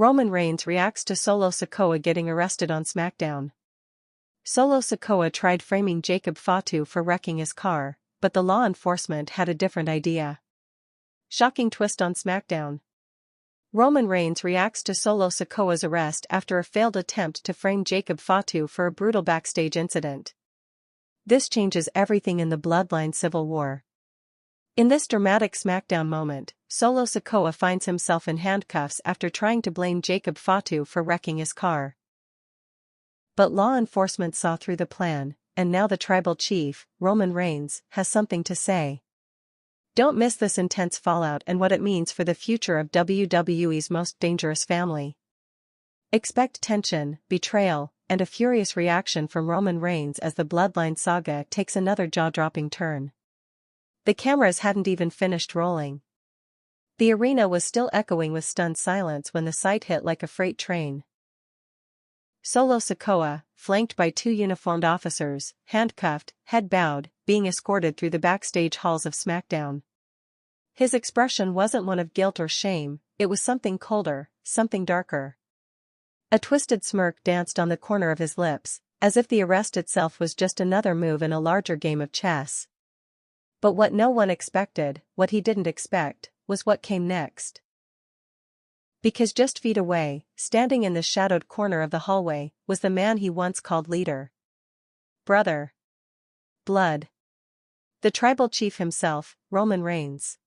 Roman Reigns reacts to Solo Sikoa getting arrested on Smackdown. Solo Sikoa tried framing Jacob Fatu for wrecking his car, but the law enforcement had a different idea. Shocking twist on Smackdown. Roman Reigns reacts to Solo Sikoa's arrest after a failed attempt to frame Jacob Fatu for a brutal backstage incident. This changes everything in the Bloodline civil war. In this dramatic Smackdown moment, Solo Sikoa finds himself in handcuffs after trying to blame Jacob Fatu for wrecking his car. But law enforcement saw through the plan, and now the tribal chief, Roman Reigns, has something to say. Don't miss this intense fallout and what it means for the future of WWE's most dangerous family. Expect tension, betrayal, and a furious reaction from Roman Reigns as the Bloodline saga takes another jaw-dropping turn. The cameras hadn't even finished rolling. The arena was still echoing with stunned silence when the sight hit like a freight train. Solo Sikoa, flanked by two uniformed officers, handcuffed, head bowed, being escorted through the backstage halls of Smackdown. His expression wasn't one of guilt or shame, it was something colder, something darker. A twisted smirk danced on the corner of his lips, as if the arrest itself was just another move in a larger game of chess. But what no one expected, what he didn't expect, was what came next. Because just feet away, standing in the shadowed corner of the hallway, was the man he once called leader. Brother. Blood. The tribal chief himself, Roman Reigns.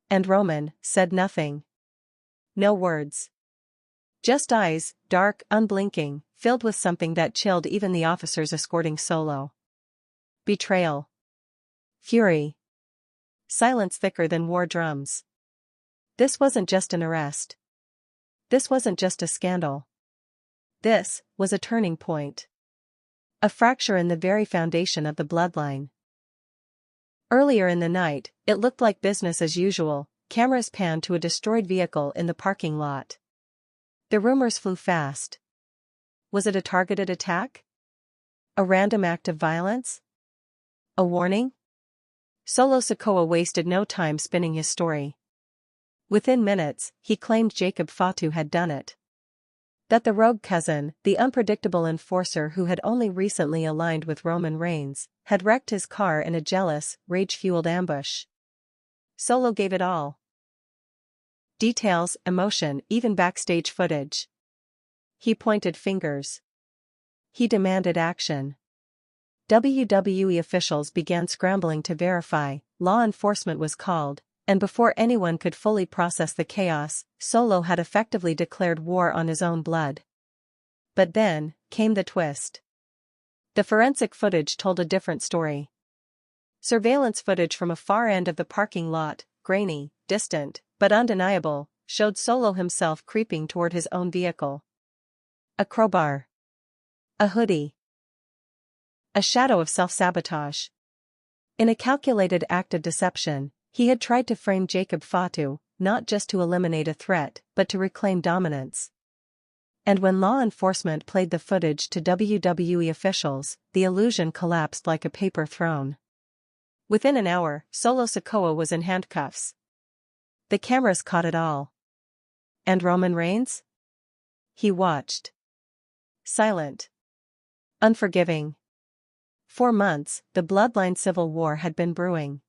And Roman said nothing. No words. Just eyes, dark, unblinking, filled with something that chilled even the officers escorting Solo. Betrayal. Fury. Silence thicker than war drums. This wasn't just an arrest. This wasn't just a scandal. This was a turning point. A fracture in the very foundation of the Bloodline. Earlier in the night, it looked like business as usual. Cameras panned to a destroyed vehicle in the parking lot. The rumors flew fast. Was it a targeted attack? A random act of violence? A warning? Solo Sikoa wasted no time spinning his story. Within minutes, he claimed Jacob Fatu had done it. That the rogue cousin, the unpredictable enforcer who had only recently aligned with Roman Reigns, had wrecked his car in a jealous, rage-fueled ambush. Solo gave it all. Details, emotion, even backstage footage. He pointed fingers. He demanded action. WWE officials began scrambling to verify, law enforcement was called, and before anyone could fully process the chaos, Solo had effectively declared war on his own blood. But then, came the twist. The forensic footage told a different story. Surveillance footage from a far end of the parking lot, grainy, distant, but undeniable, showed Solo himself creeping toward his own vehicle. A crowbar. A hoodie. A shadow of self-sabotage. In a calculated act of deception, he had tried to frame Jacob Fatu, not just to eliminate a threat, but to reclaim dominance. And when law enforcement played the footage to WWE officials, the illusion collapsed like a paper throne. Within an hour, Solo Sikoa was in handcuffs. The cameras caught it all. And Roman Reigns? He watched. Silent. Unforgiving. For months, the Bloodline civil war had been brewing.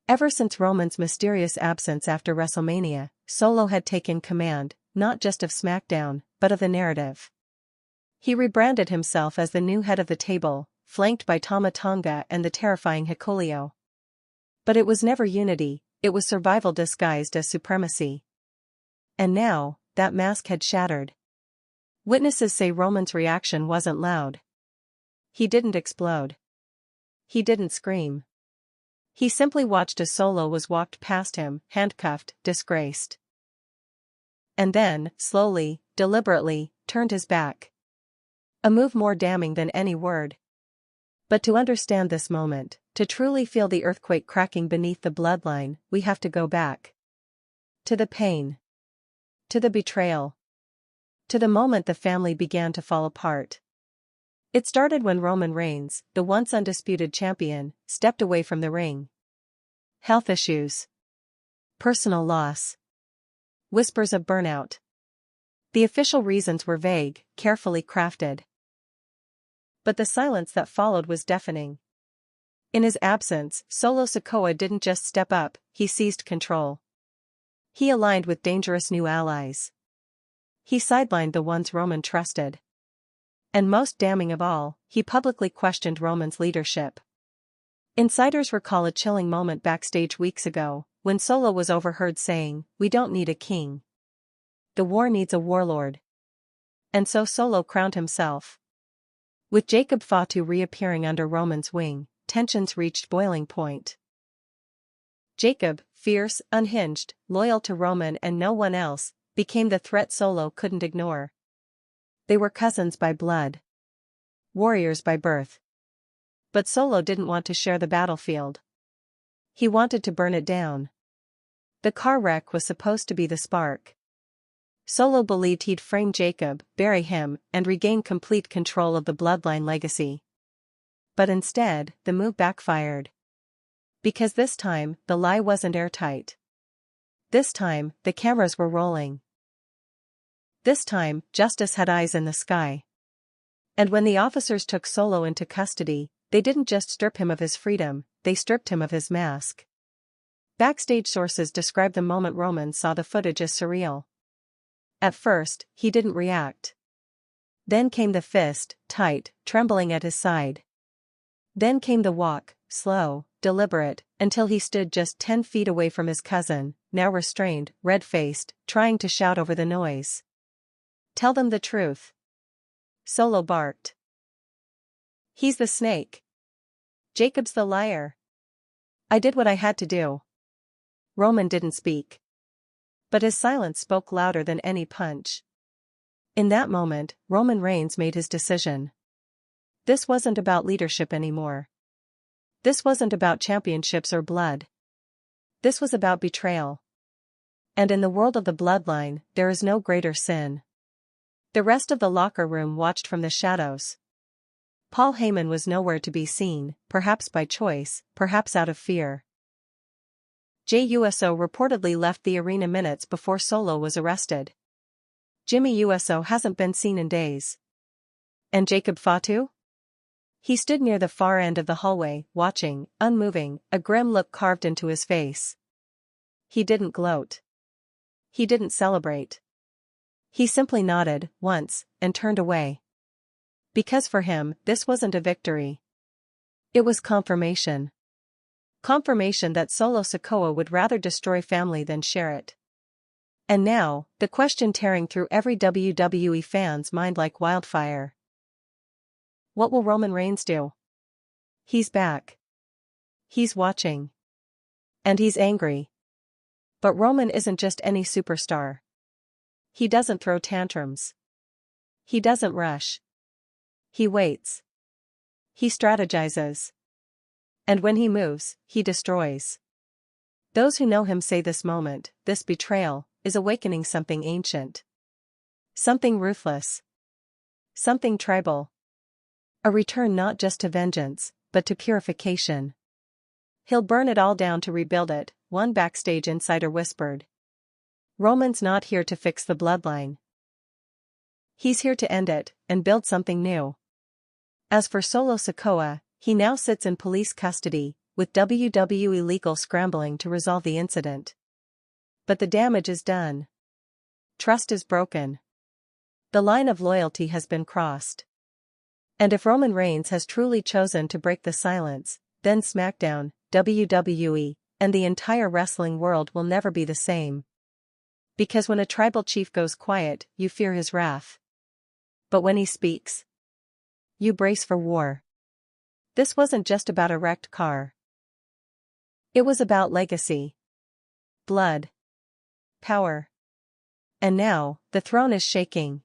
Ever since Roman's mysterious absence after WrestleMania, Solo had taken command, not just of SmackDown, but of the narrative. He rebranded himself as the new head of the table, flanked by Tama Tonga and the terrifying Hikuleo. But it was never unity, it was survival disguised as supremacy. And now, that mask had shattered. Witnesses say Roman's reaction wasn't loud. He didn't explode. He didn't scream. He simply watched as Solo was walked past him, handcuffed, disgraced. And then, slowly, deliberately, turned his back. A move more damning than any word. But to understand this moment, to truly feel the earthquake cracking beneath the Bloodline, we have to go back. To the pain. To the betrayal. To the moment the family began to fall apart. It started when Roman Reigns, the once undisputed champion, stepped away from the ring. Health issues. Personal loss. Whispers of burnout. The official reasons were vague, carefully crafted. But the silence that followed was deafening. In his absence, Solo Sikoa didn't just step up, he seized control. He aligned with dangerous new allies. He sidelined the ones Roman trusted. And most damning of all, he publicly questioned Roman's leadership. Insiders recall a chilling moment backstage weeks ago, when Solo was overheard saying, "We don't need a king. The war needs a warlord." And so Solo crowned himself. With Jacob Fatu reappearing under Roman's wing, tensions reached boiling point. Jacob, fierce, unhinged, loyal to Roman and no one else, became the threat Solo couldn't ignore. They were cousins by blood. Warriors by birth. But Solo didn't want to share the battlefield. He wanted to burn it down. The car wreck was supposed to be the spark. Solo believed he'd frame Jacob, bury him, and regain complete control of the bloodline legacy. But instead, the move backfired. Because this time, the lie wasn't airtight. This time, the cameras were rolling. This time, justice had eyes in the sky. And when the officers took Solo into custody, they didn't just strip him of his freedom, they stripped him of his mask. Backstage sources describe the moment Roman saw the footage as surreal. At first, he didn't react. Then came the fist, tight, trembling at his side. Then came the walk, slow, deliberate, until he stood just 10 feet away from his cousin, now restrained, red-faced, trying to shout over the noise. "Tell them the truth." Solo barked. "He's the snake. Jacob's the liar. I did what I had to do." Roman didn't speak. But his silence spoke louder than any punch. In that moment, Roman Reigns made his decision. This wasn't about leadership anymore. This wasn't about championships or blood. This was about betrayal. And in the world of the bloodline, there is no greater sin. The rest of the locker room watched from the shadows. Paul Heyman was nowhere to be seen, perhaps by choice, perhaps out of fear. Jey Uso reportedly left the arena minutes before Solo was arrested. Jimmy Uso hasn't been seen in days. And Jacob Fatu? He stood near the far end of the hallway, watching, unmoving, a grim look carved into his face. He didn't gloat. He didn't celebrate. He simply nodded, once, and turned away. Because for him, this wasn't a victory. It was confirmation. Confirmation that Solo Sikoa would rather destroy family than share it. And now, the question tearing through every WWE fan's mind like wildfire. What will Roman Reigns do? He's back. He's watching. And he's angry. But Roman isn't just any superstar. He doesn't throw tantrums. He doesn't rush. He waits. He strategizes. And when he moves, he destroys. Those who know him say this moment, this betrayal, is awakening something ancient. Something ruthless. Something tribal. A return not just to vengeance, but to purification. He'll burn it all down to rebuild it, one backstage insider whispered. Roman's not here to fix the bloodline. He's here to end it, and build something new. As for Solo Sikoa, he now sits in police custody, with WWE legal scrambling to resolve the incident. But the damage is done. Trust is broken. The line of loyalty has been crossed. And if Roman Reigns has truly chosen to break the silence, then Smackdown, WWE, and the entire wrestling world will never be the same. Because when a tribal chief goes quiet, you fear his wrath. But when he speaks, you brace for war. This wasn't just about a wrecked car. It was about legacy. Blood. Power. And now, the throne is shaking.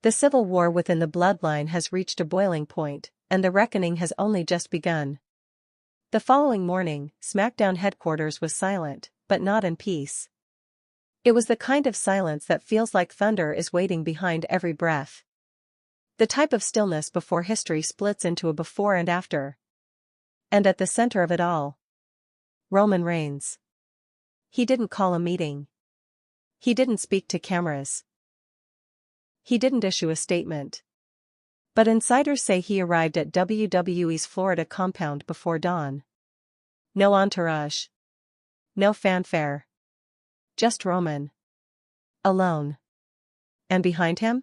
The civil war within the bloodline has reached a boiling point, and the reckoning has only just begun. The following morning, Smackdown headquarters was silent, but not in peace. It was the kind of silence that feels like thunder is waiting behind every breath. The type of stillness before history splits into a before and after. And at the center of it all, Roman Reigns. He didn't call a meeting. He didn't speak to cameras. He didn't issue a statement. But insiders say he arrived at WWE's Florida compound before dawn. No entourage. No fanfare. Just Roman. Alone. And behind him?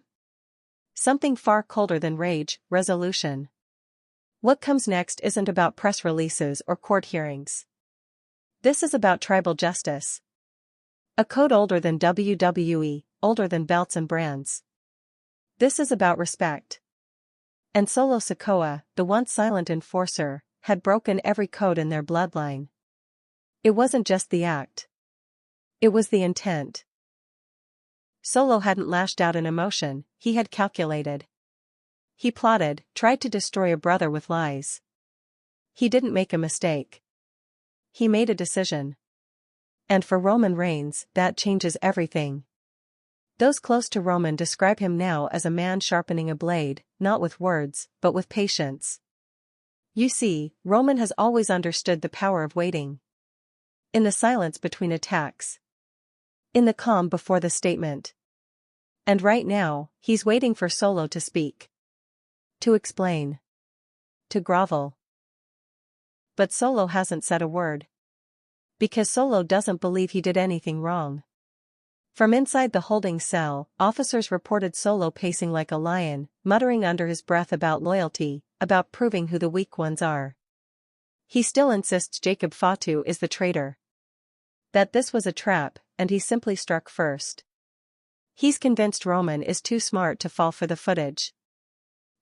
Something far colder than rage, resolution. What comes next isn't about press releases or court hearings. This is about tribal justice. A code older than WWE, older than belts and brands. This is about respect. And Solo Sikoa, the once silent enforcer, had broken every code in their bloodline. It wasn't just the act. It was the intent. Solo hadn't lashed out in emotion, he had calculated. He plotted, tried to destroy a brother with lies. He didn't make a mistake. He made a decision. And for Roman Reigns, that changes everything. Those close to Roman describe him now as a man sharpening a blade, not with words, but with patience. You see, Roman has always understood the power of waiting. In the silence between attacks. In the calm before the statement. And right now, he's waiting for Solo to speak. To explain. To grovel. But Solo hasn't said a word. Because Solo doesn't believe he did anything wrong. From inside the holding cell, officers reported Solo pacing like a lion, muttering under his breath about loyalty, about proving who the weak ones are. He still insists Jacob Fatu is the traitor. That this was a trap, and he simply struck first. He's convinced Roman is too smart to fall for the footage.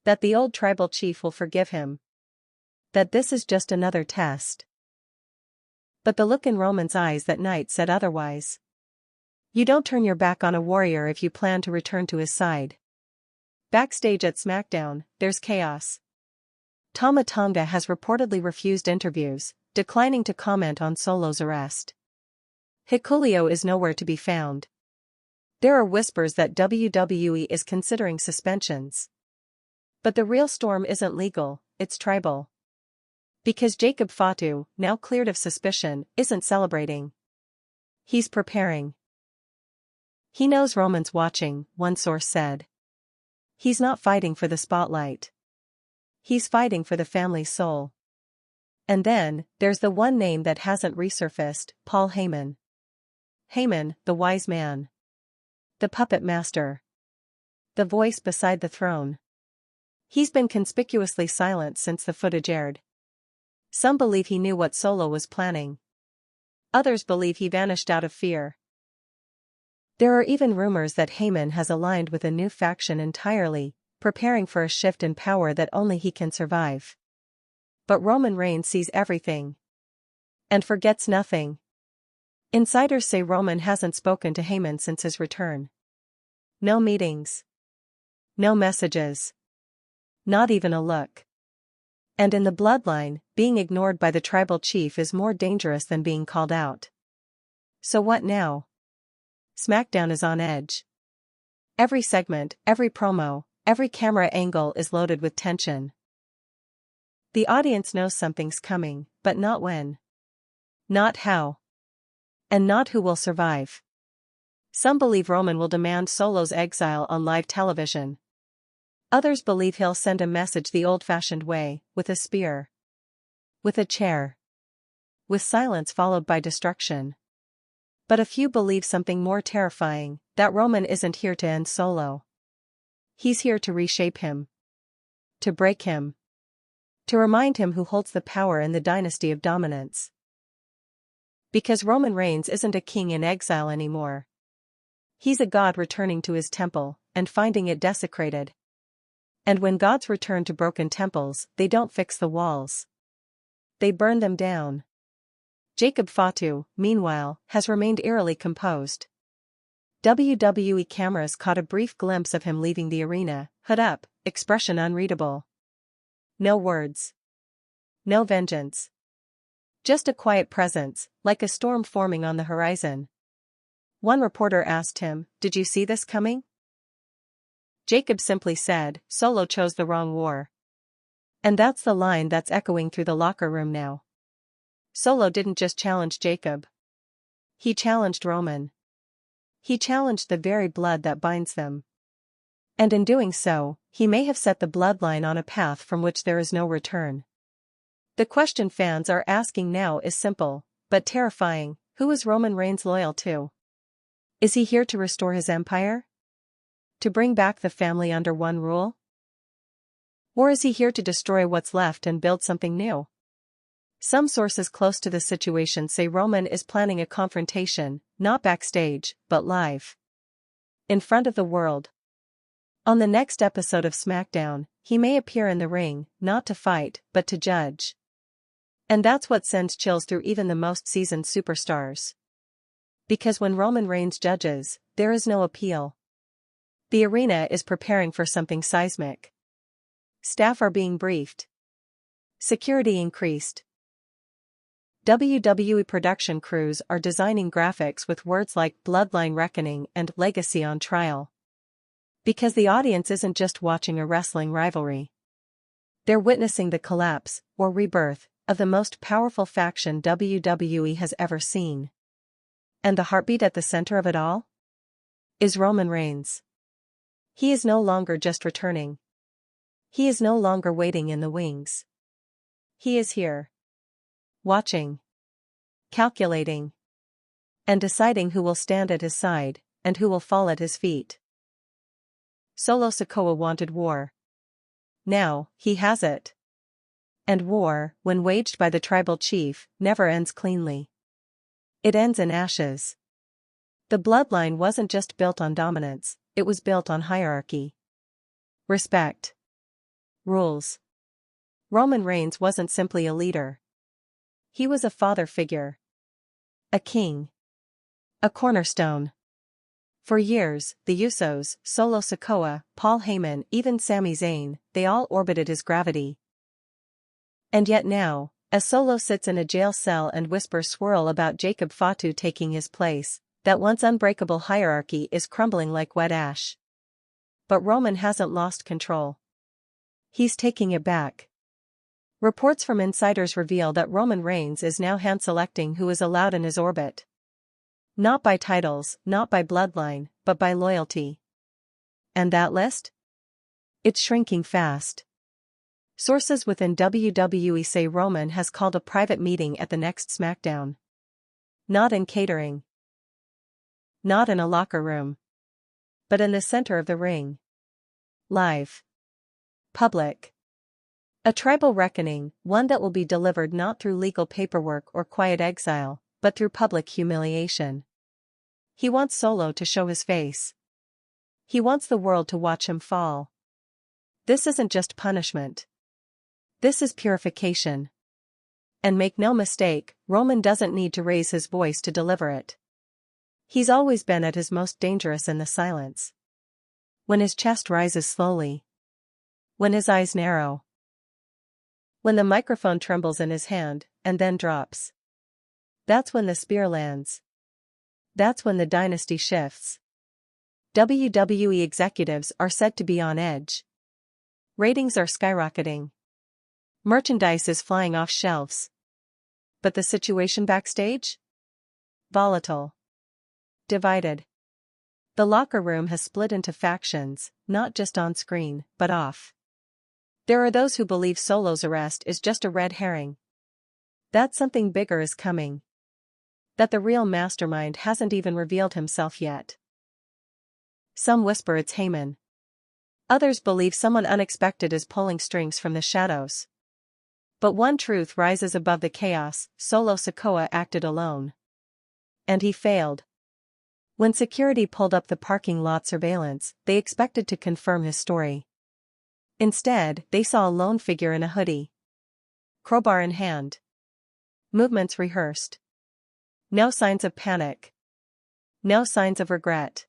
That the old tribal chief will forgive him. That this is just another test. But the look in Roman's eyes that night said otherwise. You don't turn your back on a warrior if you plan to return to his side. Backstage at Smackdown, there's chaos. Tama Tonga has reportedly refused interviews, declining to comment on Solo's arrest. Hikuleo is nowhere to be found. There are whispers that WWE is considering suspensions. But the real storm isn't legal, it's tribal. Because Jacob Fatu, now cleared of suspicion, isn't celebrating. He's preparing. He knows Roman's watching, one source said. He's not fighting for the spotlight. He's fighting for the family's soul. And then, there's the one name that hasn't resurfaced, Paul Heyman. Heyman, the wise man. The puppet master. The voice beside the throne. He's been conspicuously silent since the footage aired. Some believe he knew what Solo was planning. Others believe he vanished out of fear. There are even rumors that Heyman has aligned with a new faction entirely, preparing for a shift in power that only he can survive. But Roman Reigns sees everything. And forgets nothing. Insiders say Roman hasn't spoken to Heyman since his return. No meetings. No messages. Not even a look. And in the bloodline, being ignored by the tribal chief is more dangerous than being called out. So what now? Smackdown is on edge. Every segment, every promo, every camera angle is loaded with tension. The audience knows something's coming, but not when. Not how. And not who will survive. Some believe Roman will demand Solo's exile on live television. Others believe he'll send a message the old-fashioned way, with a spear. With a chair. With silence followed by destruction. But a few believe something more terrifying, that Roman isn't here to end Solo. He's here to reshape him. To break him. To remind him who holds the power in the dynasty of dominance. Because Roman Reigns isn't a king in exile anymore. He's a god returning to his temple, and finding it desecrated. And when gods return to broken temples, they don't fix the walls. They burn them down. Jacob Fatu, meanwhile, has remained eerily composed. WWE cameras caught a brief glimpse of him leaving the arena, hood up, expression unreadable. No words. No vengeance. Just a quiet presence, like a storm forming on the horizon. One reporter asked him, "Did you see this coming?" Jacob simply said, "Solo chose the wrong war." And that's the line that's echoing through the locker room now. Solo didn't just challenge Jacob. He challenged Roman. He challenged the very blood that binds them. And in doing so, he may have set the bloodline on a path from which there is no return. The question fans are asking now is simple, but terrifying: who is Roman Reigns loyal to? Is he here to restore his empire? To bring back the family under one rule? Or is he here to destroy what's left and build something new? Some sources close to the situation say Roman is planning a confrontation, not backstage, but live. In front of the world. On the next episode of Smackdown, he may appear in the ring, not to fight, but to judge. And that's what sends chills through even the most seasoned superstars. Because when Roman Reigns judges, there is no appeal. The arena is preparing for something seismic. Staff are being briefed. Security increased. WWE production crews are designing graphics with words like Bloodline Reckoning and Legacy on trial. Because the audience isn't just watching a wrestling rivalry. They're witnessing the collapse, or rebirth, of the most powerful faction WWE has ever seen. And the heartbeat at the center of it all? Is Roman Reigns. He is no longer just returning. He is no longer waiting in the wings. He is here. Watching. Calculating. And deciding who will stand at his side, and who will fall at his feet. Solo Sikoa wanted war. Now, he has it. And war, when waged by the tribal chief, never ends cleanly. It ends in ashes. The bloodline wasn't just built on dominance, it was built on hierarchy. Respect. Rules. Roman Reigns wasn't simply a leader. He was a father figure. A king. A cornerstone. For years, the Usos, Solo Sikoa, Paul Heyman, even Sami Zayn, they all orbited his gravity. And yet now, as Solo sits in a jail cell and whispers swirl about Jacob Fatu taking his place, that once unbreakable hierarchy is crumbling like wet ash. But Roman hasn't lost control. He's taking it back. Reports from insiders reveal that Roman Reigns is now hand-selecting who is allowed in his orbit. Not by titles, not by bloodline, but by loyalty. And that list? It's shrinking fast. Sources within WWE say Roman has called a private meeting at the next Smackdown. Not in catering. Not in a locker room. But in the center of the ring. Live. Public. A tribal reckoning, one that will be delivered not through legal paperwork or quiet exile, but through public humiliation. He wants Solo to show his face. He wants the world to watch him fall. This isn't just punishment. This is purification. And make no mistake, Roman doesn't need to raise his voice to deliver it. He's always been at his most dangerous in the silence. When his chest rises slowly. When his eyes narrow. When the microphone trembles in his hand, and then drops. That's when the spear lands. That's when the dynasty shifts. WWE executives are said to be on edge. Ratings are skyrocketing. Merchandise is flying off shelves. But the situation backstage? Volatile. Divided. The locker room has split into factions, not just on screen, but off. There are those who believe Solo's arrest is just a red herring. That something bigger is coming. That the real mastermind hasn't even revealed himself yet. Some whisper it's Heyman. Others believe someone unexpected is pulling strings from the shadows. But one truth rises above the chaos: Solo Sikoa acted alone. And he failed. When security pulled up the parking lot surveillance, they expected to confirm his story. Instead, they saw a lone figure in a hoodie. Crowbar in hand. Movements rehearsed. No signs of panic. No signs of regret.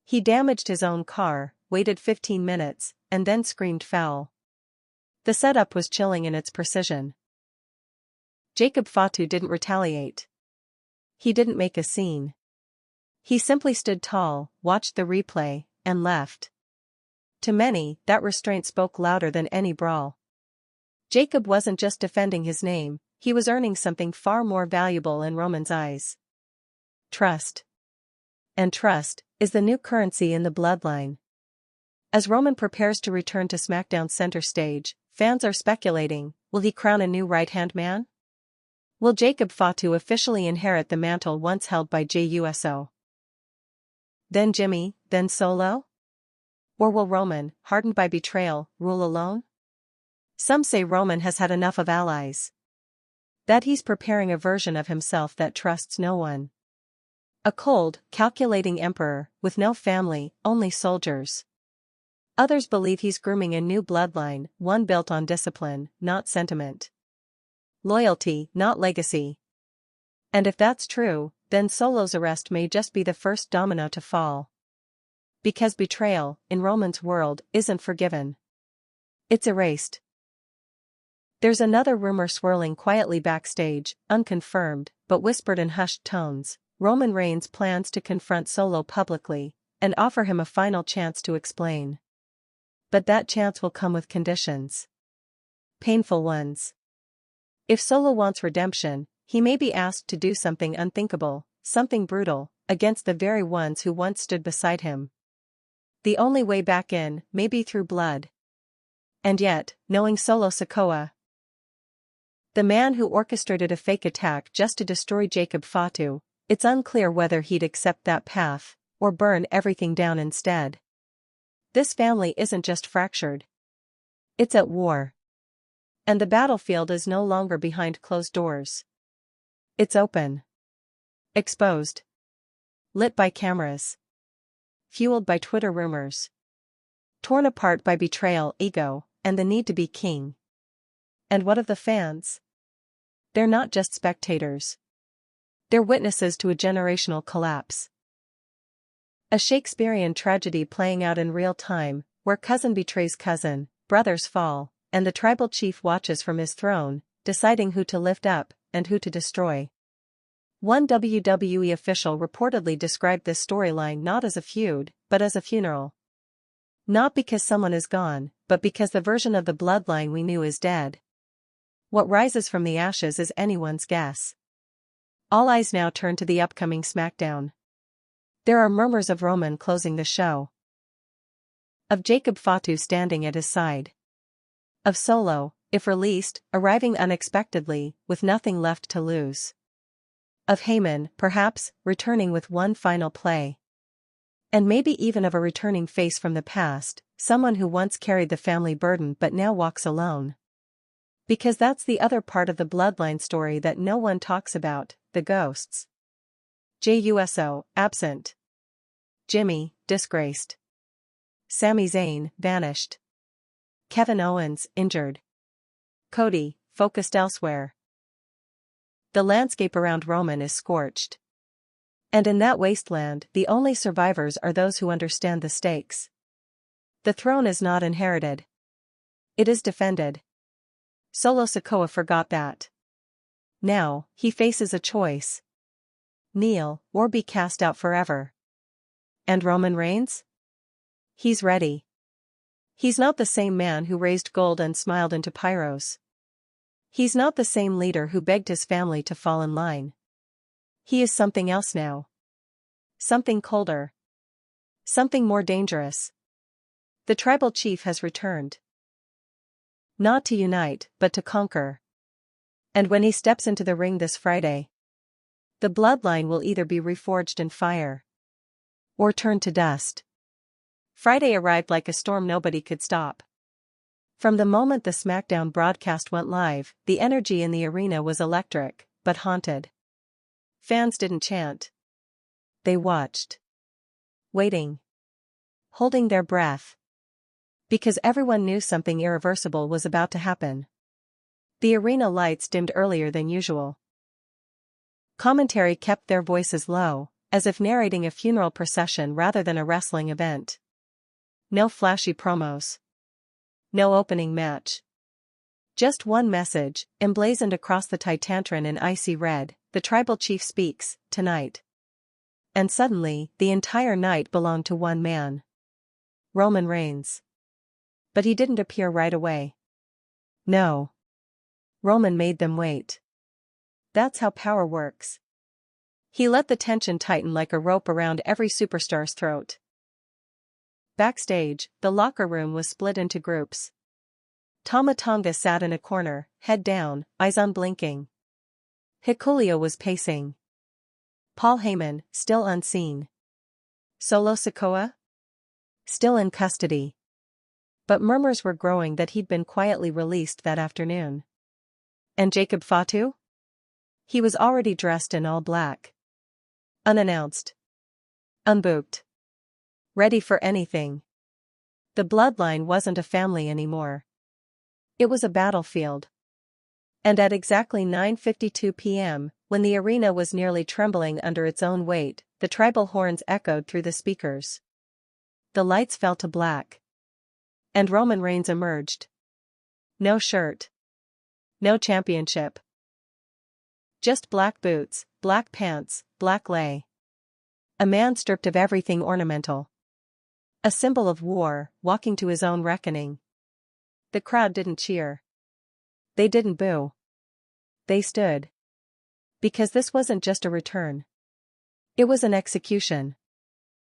He damaged his own car, waited 15 minutes, and then screamed foul. The setup was chilling in its precision. Jacob Fatu didn't retaliate. He didn't make a scene. He simply stood tall, watched the replay, and left. To many, that restraint spoke louder than any brawl. Jacob wasn't just defending his name, he was earning something far more valuable in Roman's eyes. Trust. And trust is the new currency in the bloodline. As Roman prepares to return to SmackDown's center stage, fans are speculating, will he crown a new right-hand man? Will Jacob Fatu officially inherit the mantle once held by JUSO? Then Jimmy, then Solo? Or will Roman, hardened by betrayal, rule alone? Some say Roman has had enough of allies. That he's preparing a version of himself that trusts no one. A cold, calculating emperor, with no family, only soldiers. Others believe he's grooming a new bloodline, one built on discipline, not sentiment. Loyalty, not legacy. And if that's true, then Solo's arrest may just be the first domino to fall. Because betrayal, in Roman's world, isn't forgiven. It's erased. There's another rumor swirling quietly backstage, unconfirmed, but whispered in hushed tones. Roman Reigns plans to confront Solo publicly, and offer him a final chance to explain. But that chance will come with conditions. Painful ones. If Solo wants redemption, he may be asked to do something unthinkable, something brutal, against the very ones who once stood beside him. The only way back in may be through blood. And yet, knowing Solo Sikoa, the man who orchestrated a fake attack just to destroy Jacob Fatu, it's unclear whether he'd accept that path, or burn everything down instead. This family isn't just fractured. It's at war. And the battlefield is no longer behind closed doors. It's open. Exposed. Lit by cameras. Fueled by Twitter rumors. Torn apart by betrayal, ego, and the need to be king. And what of the fans? They're not just spectators. They're witnesses to a generational collapse. A Shakespearean tragedy playing out in real time, where cousin betrays cousin, brothers fall, and the tribal chief watches from his throne, deciding who to lift up, and who to destroy. One WWE official reportedly described this storyline not as a feud, but as a funeral. Not because someone is gone, but because the version of the bloodline we knew is dead. What rises from the ashes is anyone's guess. All eyes now turn to the upcoming SmackDown. There are murmurs of Roman closing the show. Of Jacob Fatu standing at his side. Of Solo, if released, arriving unexpectedly, with nothing left to lose. Of Heyman, perhaps, returning with one final play. And maybe even of a returning face from the past, someone who once carried the family burden but now walks alone. Because that's the other part of the bloodline story that no one talks about, the ghosts. JUSO, absent. Jimmy, disgraced. Sami Zayn, vanished. Kevin Owens, injured. Cody, focused elsewhere. The landscape around Roman is scorched. And in that wasteland, the only survivors are those who understand the stakes. The throne is not inherited. It is defended. Solo Sikoa forgot that. Now, he faces a choice. Kneel, or be cast out forever. And Roman Reigns? He's ready. He's not the same man who raised gold and smiled into pyros. He's not the same leader who begged his family to fall in line. He is something else now. Something colder. Something more dangerous. The tribal chief has returned. Not to unite, but to conquer. And when he steps into the ring this Friday, the bloodline will either be reforged in fire or turned to dust. Friday arrived like a storm nobody could stop. From the moment the SmackDown broadcast went live, the energy in the arena was electric, but haunted. Fans didn't chant. They watched. Waiting. Holding their breath. Because everyone knew something irreversible was about to happen. The arena lights dimmed earlier than usual. Commentary kept their voices low, as if narrating a funeral procession rather than a wrestling event. No flashy promos. No opening match. Just one message, emblazoned across the Titantron in icy red: the tribal chief speaks, tonight. And suddenly, the entire night belonged to one man. Roman Reigns. But he didn't appear right away. No. Roman made them wait. That's how power works. He let the tension tighten like a rope around every superstar's throat. Backstage, the locker room was split into groups. Tama Tonga sat in a corner, head down, eyes unblinking. Hikuleo was pacing. Paul Heyman, still unseen. Solo Sikoa? Still in custody. But murmurs were growing that he'd been quietly released that afternoon. And Jacob Fatu? He was already dressed in all black. Unannounced. Unbooked. Ready for anything. The bloodline wasn't a family anymore. It was a battlefield. And at exactly 9:52 p.m., when the arena was nearly trembling under its own weight, the tribal horns echoed through the speakers. The lights fell to black. And Roman Reigns emerged. No shirt. No championship. Just black boots, black pants, black lei. A man stripped of everything ornamental. A symbol of war, walking to his own reckoning. The crowd didn't cheer. They didn't boo. They stood. Because this wasn't just a return. It was an execution.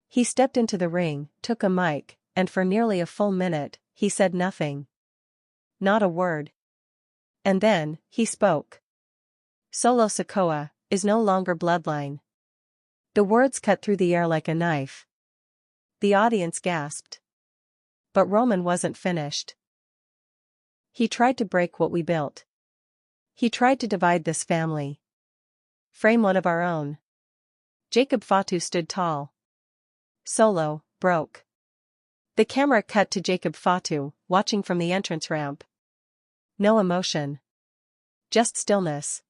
He stepped into the ring, took a mic, and for nearly a full minute, he said nothing. Not a word. And then, he spoke. Solo Sikoa is no longer bloodline. The words cut through the air like a knife. The audience gasped. But Roman wasn't finished. He tried to break what we built. He tried to divide this family. Frame one of our own. Jacob Fatu stood tall. Solo, broke. The camera cut to Jacob Fatu, watching from the entrance ramp. No emotion. Just stillness.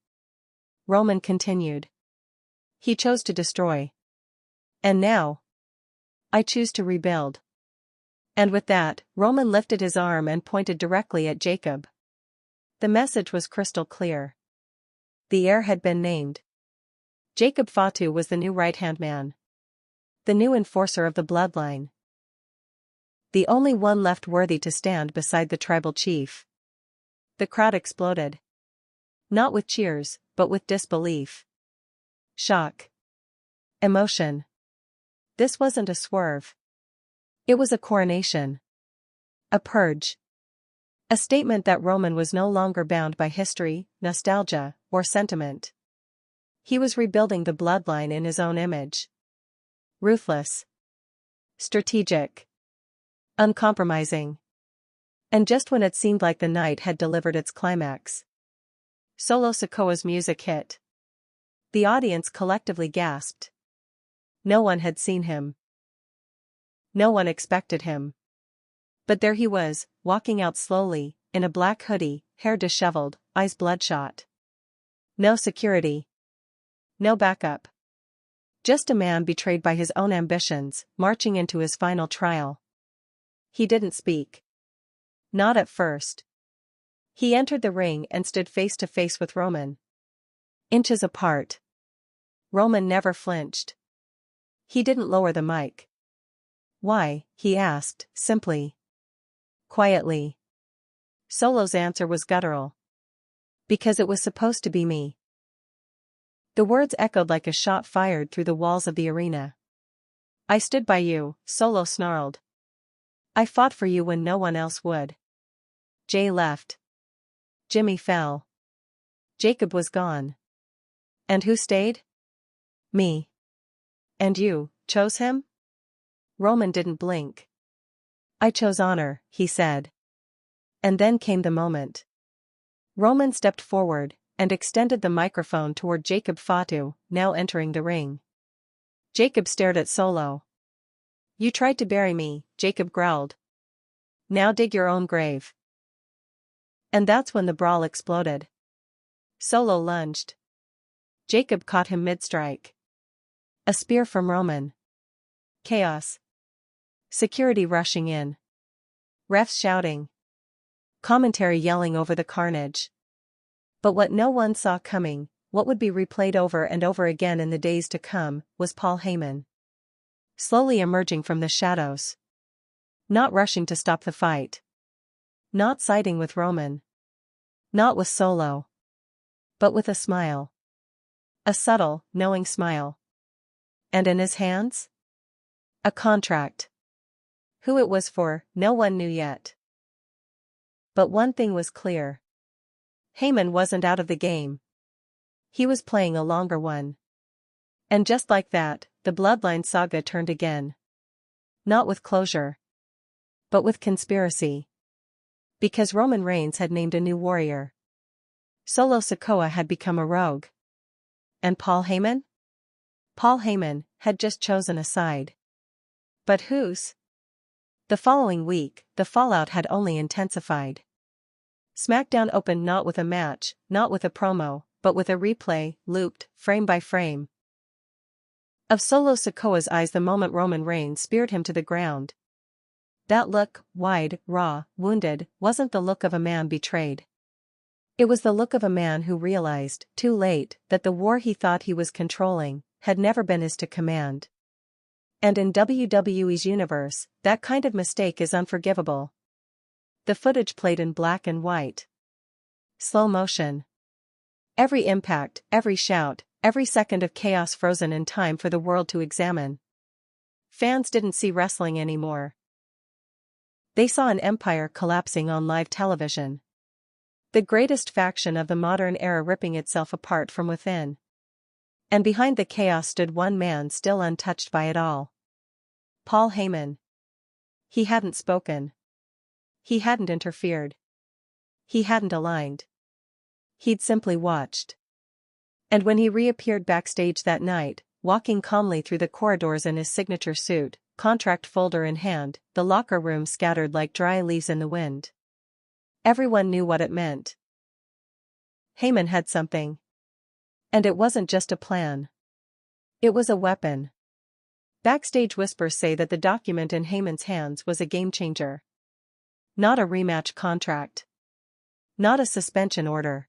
Roman continued. He chose to destroy. And now, I choose to rebuild. And with that, Roman lifted his arm and pointed directly at Jacob. The message was crystal clear. The heir had been named. Jacob Fatu was the new right-hand man. The new enforcer of the bloodline. The only one left worthy to stand beside the tribal chief. The crowd exploded. Not with cheers, but with disbelief. Shock. Emotion. This wasn't a swerve. It was a coronation. A purge. A statement that Roman was no longer bound by history, nostalgia, or sentiment. He was rebuilding the bloodline in his own image. Ruthless. Strategic. Uncompromising. And just when it seemed like the night had delivered its climax, Solo Sikoa's music hit. The audience collectively gasped. No one had seen him. No one expected him. But there he was, walking out slowly, in a black hoodie, hair disheveled, eyes bloodshot. No security. No backup. Just a man betrayed by his own ambitions, marching into his final trial. He didn't speak. Not at first. He entered the ring and stood face to face with Roman. Inches apart. Roman never flinched. He didn't lower the mic. Why, he asked, simply. Quietly. Solo's answer was guttural. Because it was supposed to be me. The words echoed like a shot fired through the walls of the arena. I stood by you, Solo snarled. I fought for you when no one else would. Jay left. Jimmy fell. Jacob was gone. And who stayed? Me. And you, chose him? Roman didn't blink. I chose honor, he said. And then came the moment. Roman stepped forward, and extended the microphone toward Jacob Fatu, now entering the ring. Jacob stared at Solo. You tried to bury me, Jacob growled. Now dig your own grave. And that's when the brawl exploded. Solo lunged. Jacob caught him mid-strike. A spear from Roman. Chaos. Security rushing in. Refs shouting. Commentary yelling over the carnage. But what no one saw coming, what would be replayed over and over again in the days to come, was Paul Heyman. Slowly emerging from the shadows. Not rushing to stop the fight. Not siding with Roman. Not with Solo. But with a smile. A subtle, knowing smile. And in his hands? A contract. Who it was for, no one knew yet. But one thing was clear. Heyman wasn't out of the game. He was playing a longer one. And just like that, the bloodline saga turned again. Not with closure, but with conspiracy. Because Roman Reigns had named a new warrior. Solo Sikoa had become a rogue. And Paul Heyman? Paul Heyman had just chosen a side. But whose? The following week, the fallout had only intensified. Smackdown opened not with a match, not with a promo, but with a replay, looped, frame by frame, of Solo Sikoa's eyes the moment Roman Reigns speared him to the ground. That look, wide, raw, wounded, wasn't the look of a man betrayed. It was the look of a man who realized, too late, that the war he thought he was controlling had never been his to command. And in WWE's universe, that kind of mistake is unforgivable. The footage played in black and white. Slow motion. Every impact, every shout, every second of chaos frozen in time for the world to examine. Fans didn't see wrestling anymore. They saw an empire collapsing on live television. The greatest faction of the modern era ripping itself apart from within. And behind the chaos stood one man still untouched by it all. Paul Heyman. He hadn't spoken. He hadn't interfered. He hadn't aligned. He'd simply watched. And when he reappeared backstage that night, walking calmly through the corridors in his signature suit, contract folder in hand, the locker room scattered like dry leaves in the wind. Everyone knew what it meant. Heyman had something. And it wasn't just a plan. It was a weapon. Backstage whispers say that the document in Heyman's hands was a game-changer. Not a rematch contract. Not a suspension order.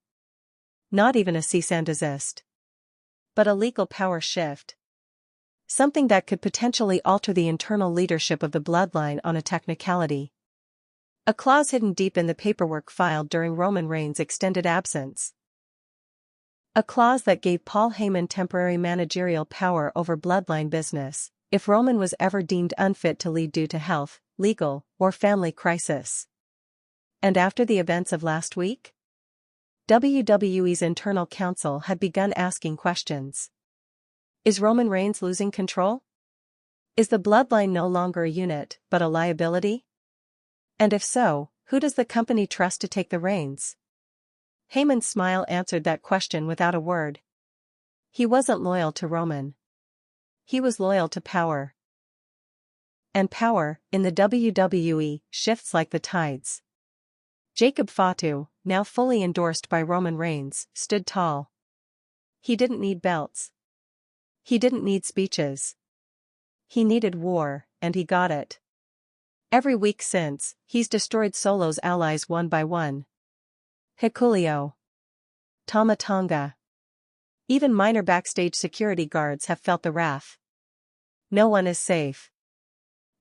Not even a cease and desist. But a legal power shift. Something that could potentially alter the internal leadership of the bloodline on a technicality. A clause hidden deep in the paperwork filed during Roman Reigns' extended absence. A clause that gave Paul Heyman temporary managerial power over bloodline business, if Roman was ever deemed unfit to lead due to health, legal, or family crisis. And after the events of last week? WWE's internal counsel had begun asking questions. Is Roman Reigns losing control? Is the bloodline no longer a unit, but a liability? And if so, who does the company trust to take the reins? Heyman's smile answered that question without a word. He wasn't loyal to Roman. He was loyal to power. And power, in the WWE, shifts like the tides. Jacob Fatu, now fully endorsed by Roman Reigns, stood tall. He didn't need belts. He didn't need speeches. He needed war, and he got it. Every week since, he's destroyed Solo's allies one by one. Hikuleo. Tama Tonga. Even minor backstage security guards have felt the wrath. No one is safe.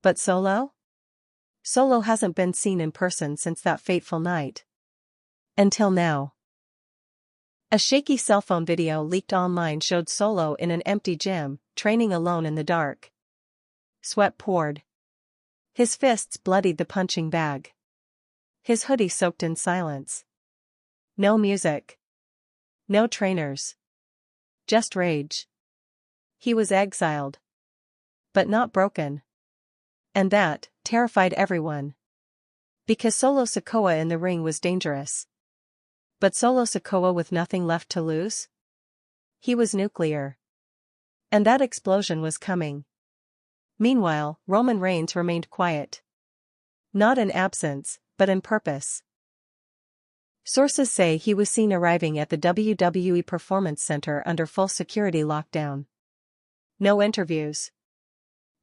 But Solo? Solo hasn't been seen in person since that fateful night. Until now. A shaky cell phone video leaked online showed Solo in an empty gym, training alone in the dark. Sweat poured. His fists bloodied the punching bag. His hoodie soaked in silence. No music. No trainers. Just rage. He was exiled. But not broken. And that terrified everyone. Because Solo Sikoa in the ring was dangerous. But Solo Sikoa with nothing left to lose? He was nuclear. And that explosion was coming. Meanwhile, Roman Reigns remained quiet. Not in absence, but in purpose. Sources say he was seen arriving at the WWE Performance Center under full security lockdown. No interviews.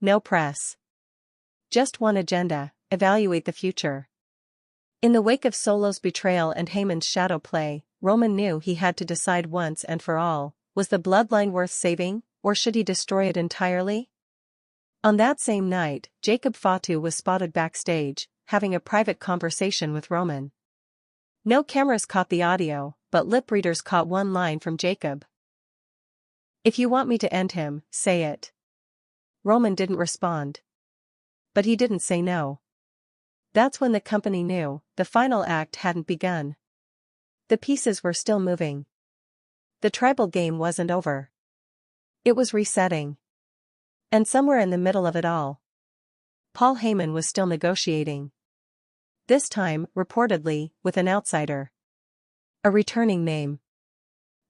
No press. Just one agenda: evaluate the future. In the wake of Solo's betrayal and Heyman's shadow play, Roman knew he had to decide once and for all, was the bloodline worth saving, or should he destroy it entirely? On that same night, Jacob Fatu was spotted backstage, having a private conversation with Roman. No cameras caught the audio, but lip readers caught one line from Jacob. "If you want me to end him, say it." Roman didn't respond. But he didn't say no. That's when the company knew the final act hadn't begun. The pieces were still moving. The tribal game wasn't over. It was resetting. And somewhere in the middle of it all, Paul Heyman was still negotiating. This time, reportedly, with an outsider. A returning name.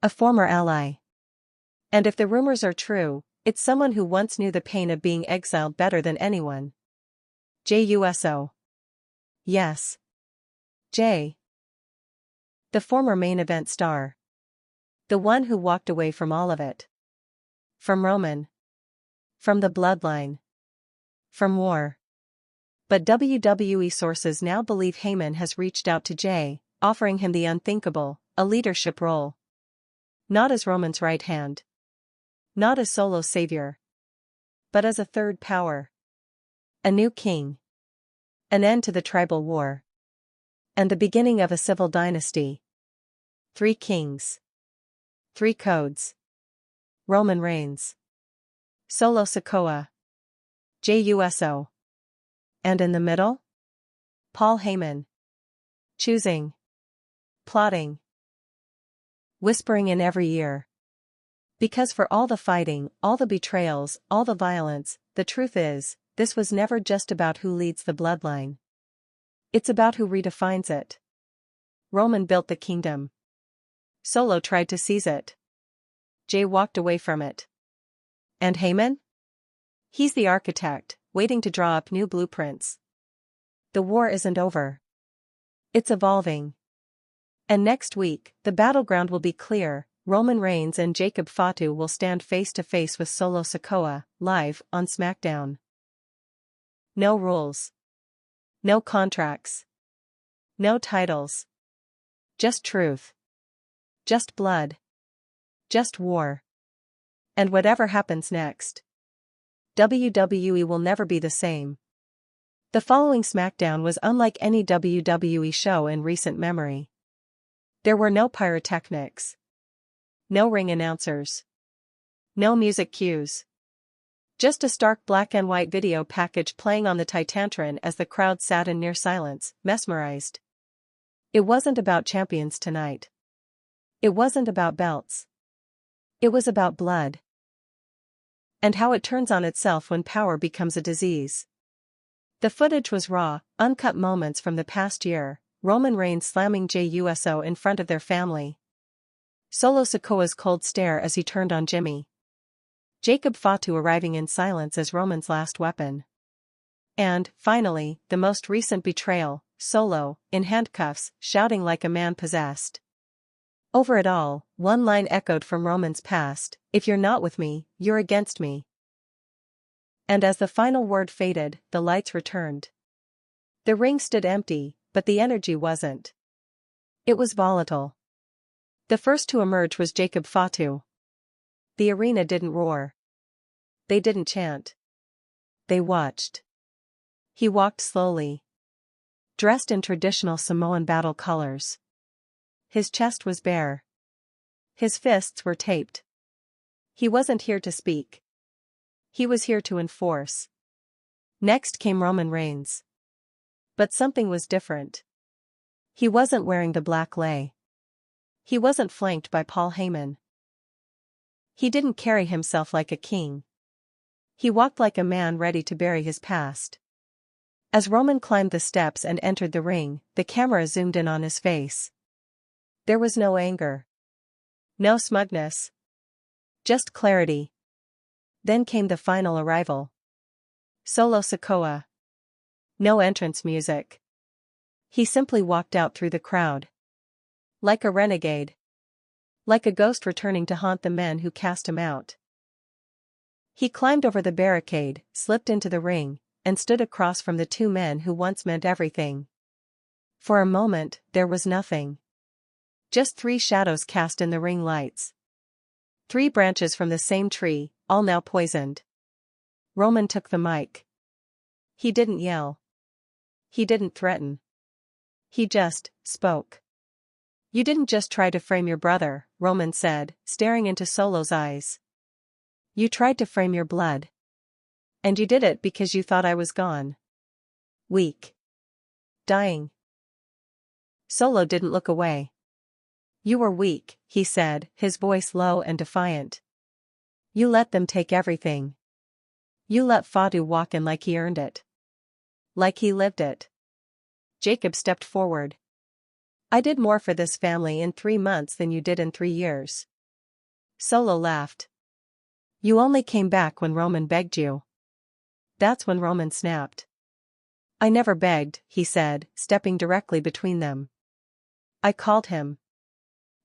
A former ally. And if the rumors are true, it's someone who once knew the pain of being exiled better than anyone. Juso. Yes. Jay. The former main event star. The one who walked away from all of it. From Roman. From the bloodline. From war. But WWE sources now believe Heyman has reached out to Jay, offering him the unthinkable, a leadership role. Not as Roman's right hand. Not as Solo's savior. But as a third power. A new king. An end to the tribal war. And the beginning of a civil dynasty. 3 kings. 3 codes. Roman Reigns. Solo Sikoa. Juso. And in the middle? Paul Heyman. Choosing. Plotting. Whispering in every ear. Because for all the fighting, all the betrayals, all the violence, the truth is, this was never just about who leads the bloodline. It's about who redefines it. Roman built the kingdom. Solo tried to seize it. Jay walked away from it. And Heyman? He's the architect, waiting to draw up new blueprints. The war isn't over. It's evolving. And next week, the battleground will be clear. Roman Reigns and Jacob Fatu will stand face to face with Solo Sikoa, live on Smackdown. No rules. No contracts. No titles. Just truth. Just blood. Just war. And whatever happens next, WWE will never be the same. The following Smackdown was unlike any WWE show in recent memory. There were no pyrotechnics. No ring announcers. No music cues. Just a stark black and white video package playing on the Titantron as the crowd sat in near silence, mesmerized. It wasn't about champions tonight. It wasn't about belts. It was about blood. And how it turns on itself when power becomes a disease. The footage was raw, uncut moments from the past year, Roman Reigns slamming Juso in front of their family. Solo Sikoa's cold stare as he turned on Jimmy. Jacob Fatu arriving in silence as Roman's last weapon. And, finally, the most recent betrayal, Solo, in handcuffs, shouting like a man possessed. Over it all, one line echoed from Roman's past: "If you're not with me, you're against me." And as the final word faded, the lights returned. The ring stood empty, but the energy wasn't. It was volatile. The first to emerge was Jacob Fatu. The arena didn't roar. They didn't chant. They watched. He walked slowly. Dressed in traditional Samoan battle colors. His chest was bare. His fists were taped. He wasn't here to speak. He was here to enforce. Next came Roman Reigns. But something was different. He wasn't wearing the black lei. He wasn't flanked by Paul Heyman. He didn't carry himself like a king. He walked like a man ready to bury his past. As Roman climbed the steps and entered the ring, the camera zoomed in on his face. There was no anger. No smugness. Just clarity. Then came the final arrival. Solo Sikoa. No entrance music. He simply walked out through the crowd. Like a renegade. Like a ghost returning to haunt the men who cast him out. He climbed over the barricade, slipped into the ring, and stood across from the 2 men who once meant everything. For a moment, there was nothing. Just 3 shadows cast in the ring lights. 3 branches from the same tree, all now poisoned. Roman took the mic. He didn't yell. He didn't threaten. He just spoke. "You didn't just try to frame your brother," Roman said, staring into Solo's eyes. "You tried to frame your blood. And you did it because you thought I was gone. Weak. Dying. Solo didn't look away. You were weak, he said, his voice low and defiant. You let them take everything. You let Fatu walk in like he earned it. Like he lived it. Jacob stepped forward. I did more for this family in 3 months than you did in 3 years. Solo laughed. You only came back when Roman begged you. That's when Roman snapped. I never begged, he said, stepping directly between them. I called him.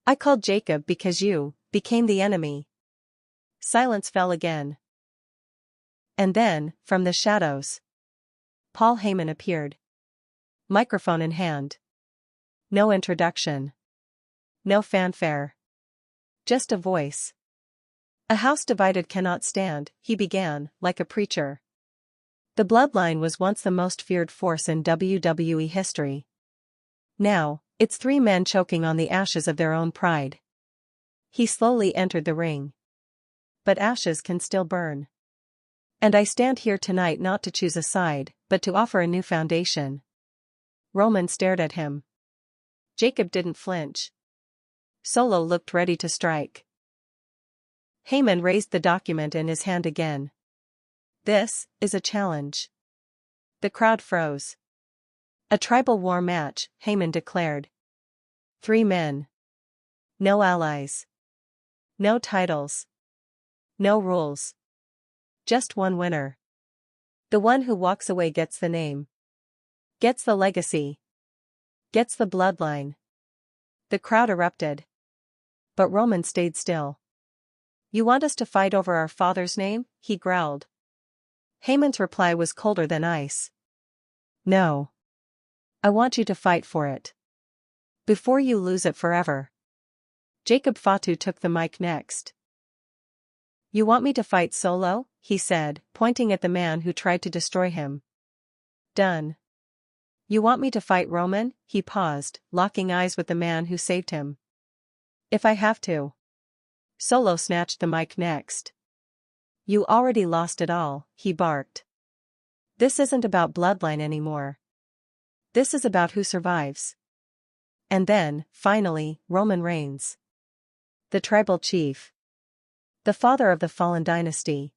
I called Jacob because you became the enemy. Silence fell again. And then, from the shadows, Paul Heyman appeared. Microphone in hand. No introduction. No fanfare. Just a voice. A house divided cannot stand, he began, like a preacher. The Bloodline was once the most feared force in WWE history. Now, it's 3 men choking on the ashes of their own pride. He slowly entered the ring. But ashes can still burn. And I stand here tonight not to choose a side, but to offer a new foundation. Roman stared at him. Jacob didn't flinch. Solo looked ready to strike. Heyman raised the document in his hand again. This is a challenge. The crowd froze. A tribal war match, Heyman declared. 3 men. No allies. No titles. No rules. Just one winner. The one who walks away gets the name. Gets the legacy. Gets the bloodline. The crowd erupted. But Roman stayed still. You want us to fight over our father's name? He growled. Heyman's reply was colder than ice. No. I want you to fight for it. Before you lose it forever. Jacob Fatu took the mic next. You want me to fight Solo? He said, pointing at the man who tried to destroy him. Done. You want me to fight Roman? He paused, locking eyes with the man who saved him. If I have to. Solo snatched the mic next. You already lost it all, he barked. This isn't about bloodline anymore. This is about who survives. And then, finally, Roman Reigns. The tribal chief. The father of the fallen dynasty.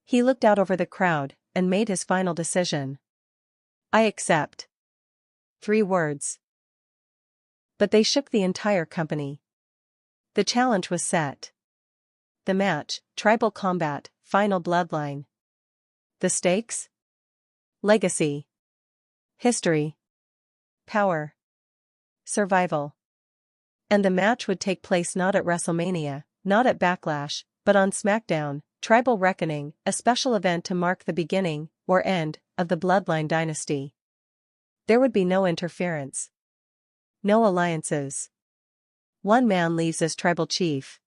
He looked out over the crowd and made his final decision. I accept. 3 words. But they shook the entire company. The challenge was set. The match, tribal combat, final bloodline. The stakes? Legacy. History. Power. Survival. And the match would take place not at WrestleMania, not at Backlash, but on Smackdown, Tribal Reckoning, a special event to mark the beginning, or end, of the Bloodline dynasty. There would be no interference. No alliances. 1 man leaves as tribal chief.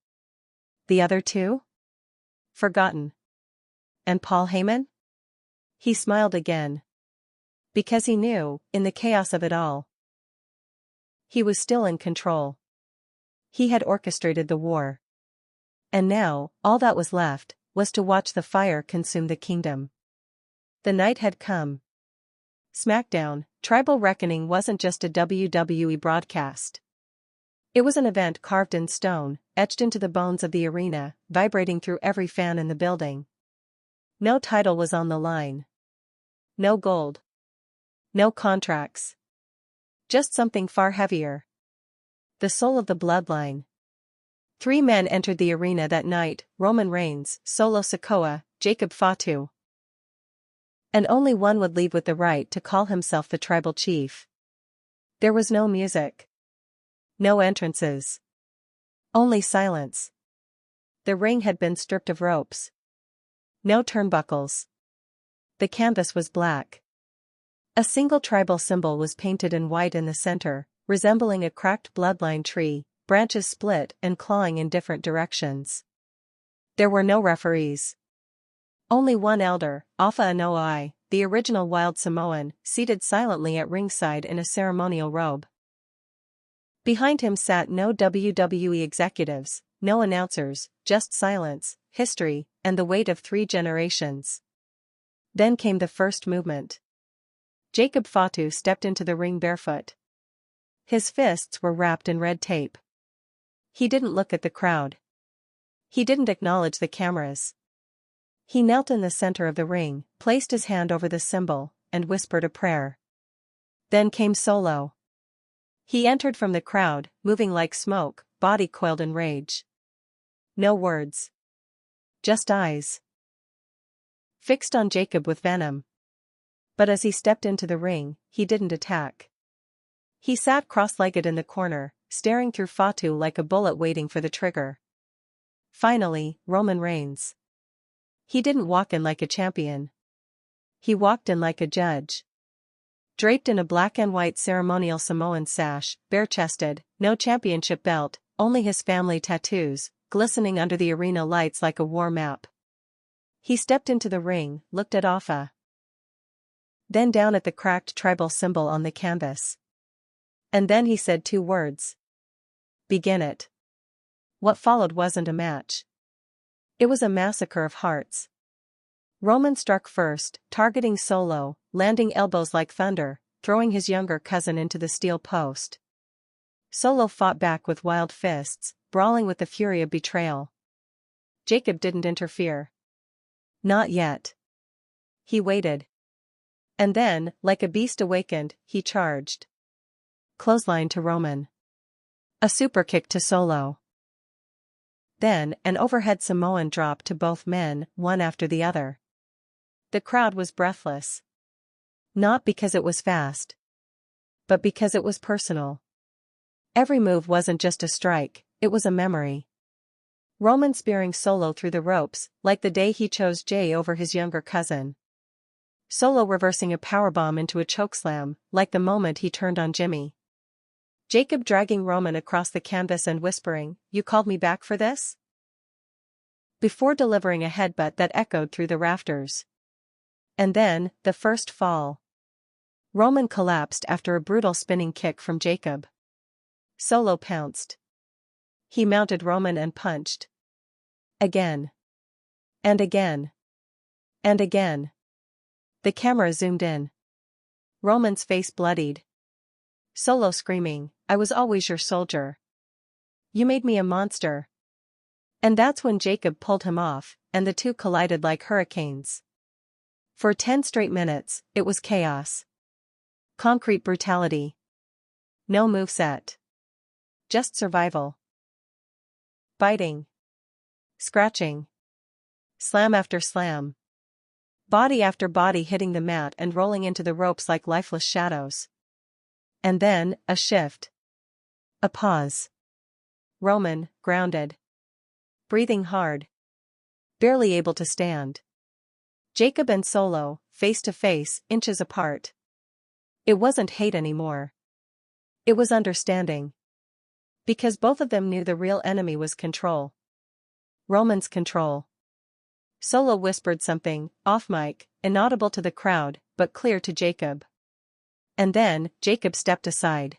The other 2? Forgotten. And Paul Heyman? He smiled again. Because he knew, in the chaos of it all, he was still in control. He had orchestrated the war. And now, all that was left, was to watch the fire consume the kingdom. The night had come. Smackdown, Tribal Reckoning wasn't just a WWE broadcast. It was an event carved in stone, etched into the bones of the arena, vibrating through every fan in the building. No title was on the line. No gold. No contracts. Just something far heavier. The soul of the bloodline. 3 men entered the arena that night, Roman Reigns, Solo Sikoa, Jacob Fatu. And only one would leave with the right to call himself the tribal chief. There was no music. No entrances. Only silence. The ring had been stripped of ropes. No turnbuckles. The canvas was black. A single tribal symbol was painted in white in the center, resembling a cracked bloodline tree, branches split and clawing in different directions. There were no referees. Only one elder, Alpha Anoa'i, the original wild Samoan, seated silently at ringside in a ceremonial robe. Behind him sat no WWE executives, no announcers, just silence, history, and the weight of 3 generations. Then came the first movement. Jacob Fatu stepped into the ring barefoot. His fists were wrapped in red tape. He didn't look at the crowd. He didn't acknowledge the cameras. He knelt in the center of the ring, placed his hand over the symbol, and whispered a prayer. Then came Solo. He entered from the crowd, moving like smoke, body coiled in rage. No words. Just eyes. Fixed on Jacob with venom. But as he stepped into the ring, he didn't attack. He sat cross-legged in the corner, staring through Fatu like a bullet waiting for the trigger. Finally, Roman Reigns. He didn't walk in like a champion. He walked in like a judge. Draped in a black and white ceremonial Samoan sash, bare-chested, no championship belt, only his family tattoos, glistening under the arena lights like a war map. He stepped into the ring, looked at Alpha. Then down at the cracked tribal symbol on the canvas. And then he said 2 words. Begin it. What followed wasn't a match. It was a massacre of hearts. Roman struck first, targeting Solo, landing elbows like thunder, throwing his younger cousin into the steel post. Solo fought back with wild fists, brawling with the fury of betrayal. Jacob didn't interfere. Not yet. He waited. And then, like a beast awakened, he charged. Clothesline to Roman. A super kick to Solo. Then, an overhead Samoan drop to both men, one after the other. The crowd was breathless. Not because it was fast. But because it was personal. Every move wasn't just a strike, it was a memory. Roman spearing Solo through the ropes, like the day he chose Jay over his younger cousin. Solo reversing a powerbomb into a chokeslam, like the moment he turned on Jimmy. Jacob dragging Roman across the canvas and whispering, "You called me back for this?" Before delivering a headbutt that echoed through the rafters. And then, the first fall. Roman collapsed after a brutal spinning kick from Jacob. Solo pounced. He mounted Roman and punched. Again. And again. And again. The camera zoomed in. Roman's face bloodied. Solo screaming, "I was always your soldier. You made me a monster." And that's when Jacob pulled him off, and the two collided like hurricanes. For 10 straight minutes, it was chaos. Concrete brutality. No moveset. Just survival. Biting. Scratching. Slam after slam. Body after body hitting the mat and rolling into the ropes like lifeless shadows. And then, a shift. A pause. Roman, grounded. Breathing hard. Barely able to stand. Jacob and Solo, face to face, inches apart. It wasn't hate anymore. It was understanding. Because both of them knew the real enemy was control. Roman's control. Solo whispered something, off mic, inaudible to the crowd, but clear to Jacob. And then, Jacob stepped aside.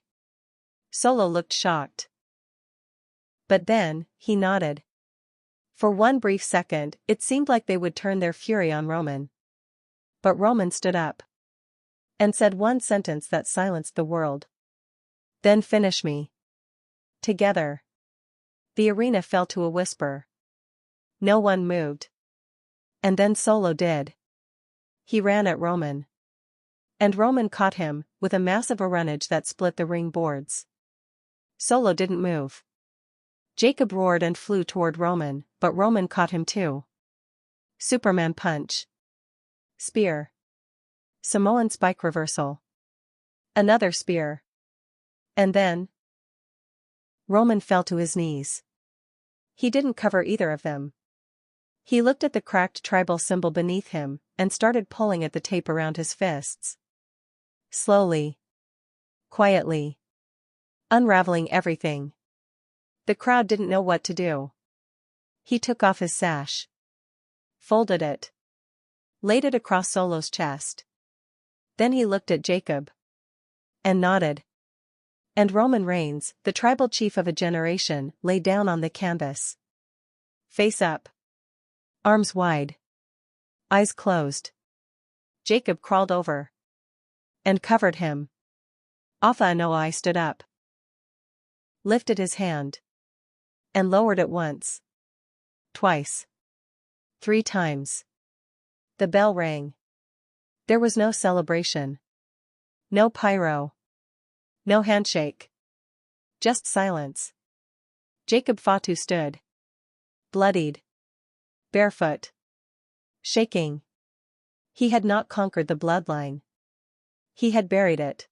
Solo looked shocked. But then, he nodded. For one brief second, it seemed like they would turn their fury on Roman. But Roman stood up. And said one sentence that silenced the world. "Then finish me." Together. The arena fell to a whisper. No one moved. And then Solo did. He ran at Roman. And Roman caught him, with a massive runnage that split the ring boards. Solo didn't move. Jacob roared and flew toward Roman, but Roman caught him too. Superman punch. Spear. Samoan spike reversal. Another spear. And then Roman fell to his knees. He didn't cover either of them. He looked at the cracked tribal symbol beneath him, and started pulling at the tape around his fists. Slowly. Quietly. Unraveling everything. The crowd didn't know what to do. He took off his sash. Folded it. Laid it across Solo's chest. Then he looked at Jacob. And nodded. And Roman Reigns, the tribal chief of a generation, lay down on the canvas. Face up. Arms wide. Eyes closed. Jacob crawled over and covered him. Afa Anoa'i stood up, lifted his hand, and lowered it once, twice, 3 times. The bell rang. There was no celebration. No pyro. No handshake. Just silence. Jacob Fatu stood, bloodied, barefoot, shaking. He had not conquered the bloodline. He had buried it.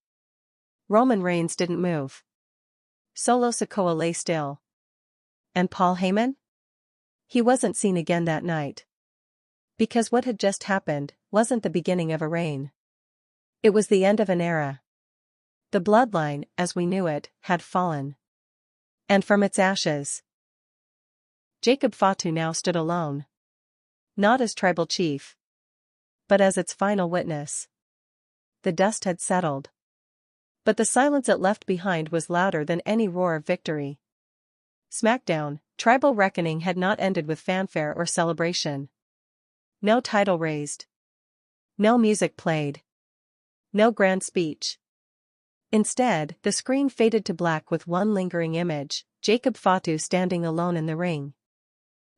Roman Reigns didn't move. Solo Sikoa lay still. And Paul Heyman? He wasn't seen again that night. Because what had just happened wasn't the beginning of a reign. It was the end of an era. The bloodline, as we knew it, had fallen. And from its ashes, Jacob Fatu now stood alone. Not as tribal chief, but as its final witness. The dust had settled. But the silence it left behind was louder than any roar of victory. Smackdown, tribal reckoning had not ended with fanfare or celebration. No title raised. No music played. No grand speech. Instead, the screen faded to black with one lingering image, Jacob Fatu standing alone in the ring.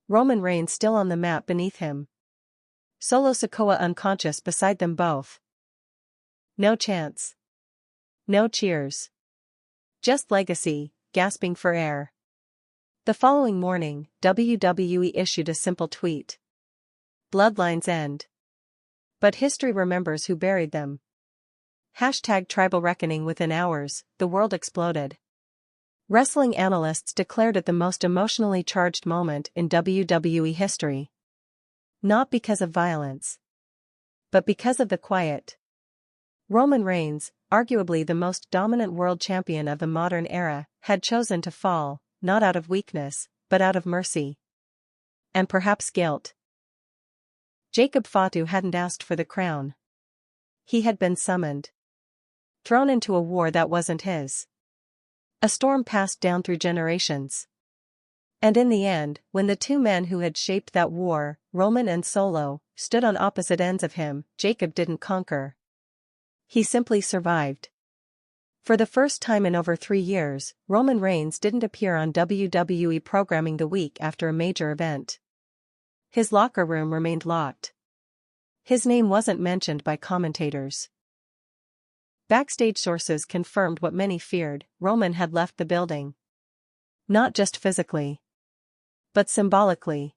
Roman Reigns still on the mat beneath him. Solo Sikoa unconscious beside them both. No chance. No cheers. Just legacy, gasping for air. The following morning, WWE issued a simple tweet. Bloodlines end. But history remembers who buried them. #tribal reckoning. Within hours, the world exploded. Wrestling analysts declared it the most emotionally charged moment in WWE history. Not because of violence, but because of the quiet. Roman Reigns, arguably the most dominant world champion of the modern era, had chosen to fall, not out of weakness, but out of mercy. And perhaps guilt. Jacob Fatu hadn't asked for the crown. He had been summoned. Thrown into a war that wasn't his. A storm passed down through generations. And in the end, when the two men who had shaped that war, Roman and Solo, stood on opposite ends of him, Jacob didn't conquer. He simply survived. For the first time in over 3 years, Roman Reigns didn't appear on WWE programming the week after a major event. His locker room remained locked. His name wasn't mentioned by commentators. Backstage sources confirmed what many feared: Roman had left the building. Not just physically, but symbolically.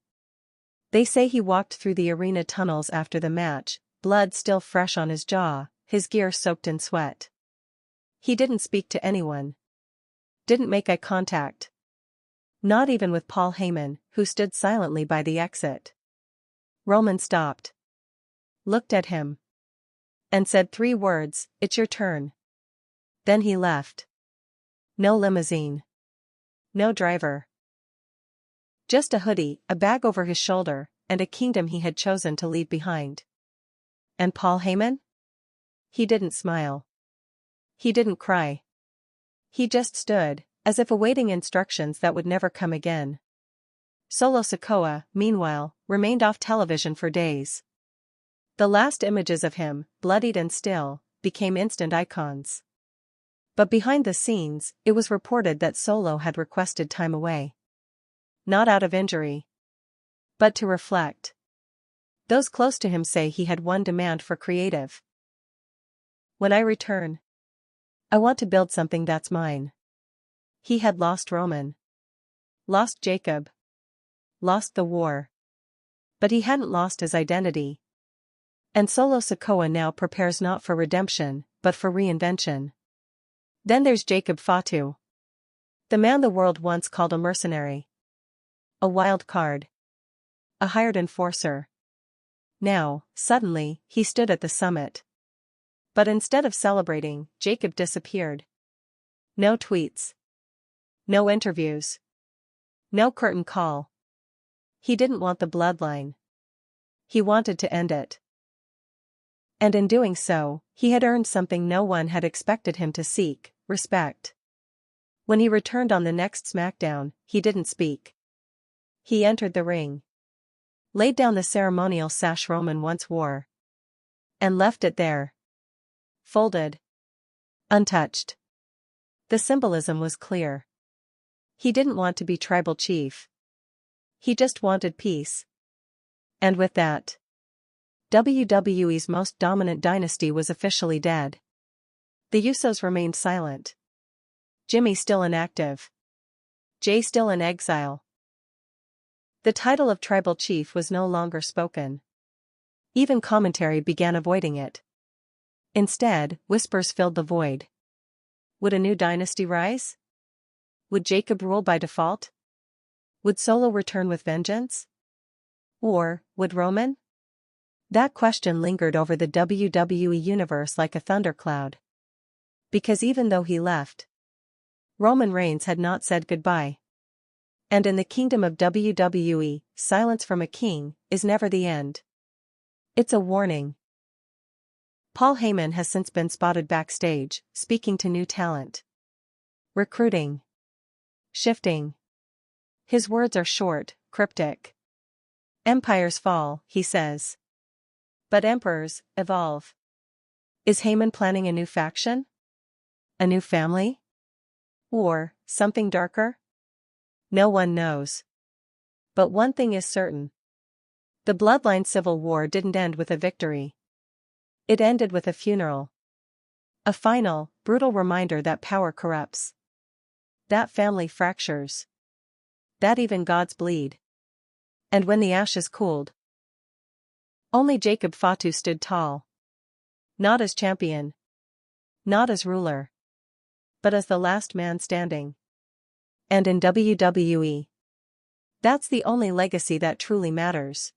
They say he walked through the arena tunnels after the match, blood still fresh on his jaw, his gear soaked in sweat. He didn't speak to anyone. Didn't make eye contact. Not even with Paul Heyman, who stood silently by the exit. Roman stopped. Looked at him. And said 3 words, "It's your turn." Then he left. No limousine. No driver. Just a hoodie, a bag over his shoulder, and a kingdom he had chosen to leave behind. And Paul Heyman? He didn't smile. He didn't cry. He just stood, as if awaiting instructions that would never come again. Solo Sikoa, meanwhile, remained off television for days. The last images of him, bloodied and still, became instant icons. But behind the scenes, it was reported that Solo had requested time away. Not out of injury, but to reflect. Those close to him say he had one demand for creative. When I return, I want to build something that's mine. He had lost Roman. Lost Jacob. Lost the war. But he hadn't lost his identity. And Solo Sikoa now prepares not for redemption, but for reinvention. Then there's Jacob Fatu. The man the world once called a mercenary. A wild card. A hired enforcer. Now, suddenly, he stood at the summit. But instead of celebrating, Jacob disappeared. No tweets. No interviews. No curtain call. He didn't want the bloodline. He wanted to end it. And in doing so, he had earned something no one had expected him to seek: respect. When he returned on the next Smackdown, he didn't speak. He entered the ring. Laid down the ceremonial sash Roman once wore. And left it there. Folded. Untouched. The symbolism was clear. He didn't want to be tribal chief. He just wanted peace. And with that, WWE's most dominant dynasty was officially dead. The Usos remained silent. Jimmy still inactive. Jay still in exile. The title of tribal chief was no longer spoken. Even commentary began avoiding it. Instead, whispers filled the void. Would a new dynasty rise? Would Jacob rule by default? Would Solo return with vengeance? Or, would Roman? That question lingered over the WWE universe like a thundercloud. Because even though he left, Roman Reigns had not said goodbye. And in the kingdom of WWE, silence from a king is never the end. It's a warning. Paul Heyman has since been spotted backstage, speaking to new talent. Recruiting. Shifting. His words are short, cryptic. Empires fall, he says. But emperors evolve. Is Heyman planning a new faction? A new family? Or something darker? No one knows. But one thing is certain. The Bloodline Civil War didn't end with a victory. It ended with a funeral. A final, brutal reminder that power corrupts. That family fractures. That even gods bleed. And when the ashes cooled, only Jacob Fatu stood tall. Not as champion. Not as ruler. But as the last man standing. And in WWE, that's the only legacy that truly matters.